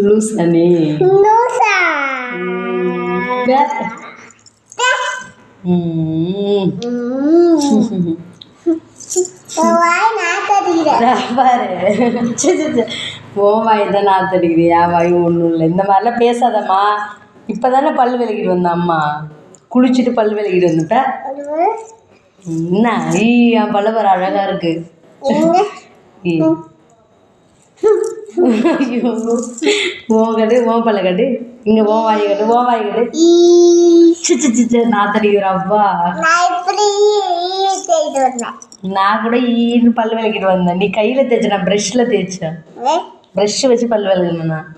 லூசா நீ பாரு உன் வாய் தான் நாத்தடிக்குது, என் வாய் ஒன்றும் இல்லை. இந்த மாதிரிலாம் பேசாதம்மா. இப்போ தானே பல் விளக்கிட்டு வந்தேன் அம்மா. குளிச்சுட்டு பல் விளக்கிட்டு வந்துட்டேன். என்ன என் பல்ல வர அழகாக இருக்கு. ஐயோ உன் கட்டு உன் பல்ல கட்டு, இங்கே உன் வாய் கட்டு, உன் வாய் கட்டு. நாத்தடிக்கிறாப்பா. நான் கூட ஈன்னு பல் விளக்கிட்டு வந்தேன். நீ கையில் தேய்ச்ச, நான் ப்ரெஷ்ஷில் தேய்ச்சேன். ப்ரெஷ்ஷு வச்சு பல் விளக்குனேன் நான்.